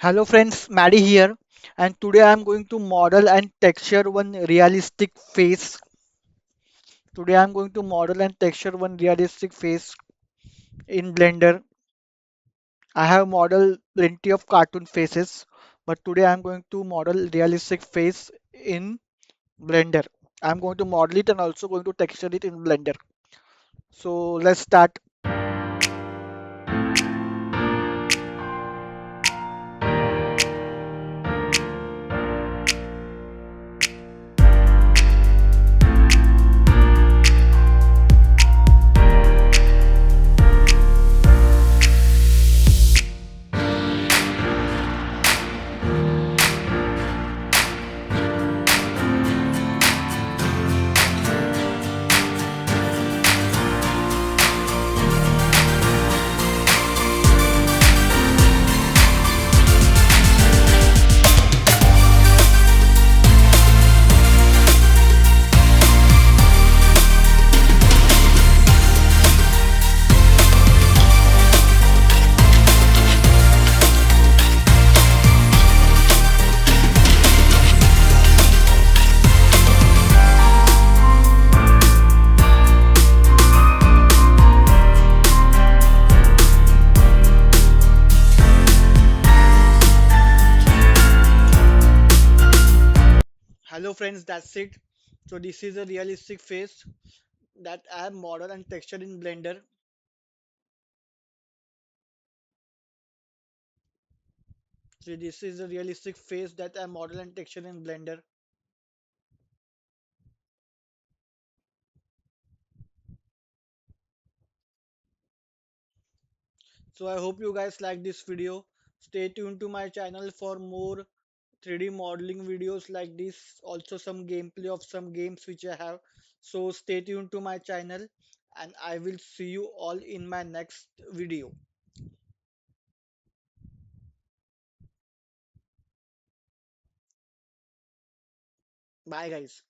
Hello friends, Maddie here, and today I am going to model and texture one realistic face. Today I am going to model and texture one realistic face in Blender. I have modeled plenty of cartoon faces, but today I am going to model realistic face in Blender. I am going to model it and also going to texture it in Blender. So let's start. Hello friends, that's it. So this is a realistic face that I have modeled and textured in Blender. So this is a realistic face that I model and texture in Blender. So I hope you guys like this video. Stay tuned to my channel for more 3D modeling videos like this. Also some gameplay of some games which I have. So stay tuned to my channel and I will see you all in my next video. Bye guys.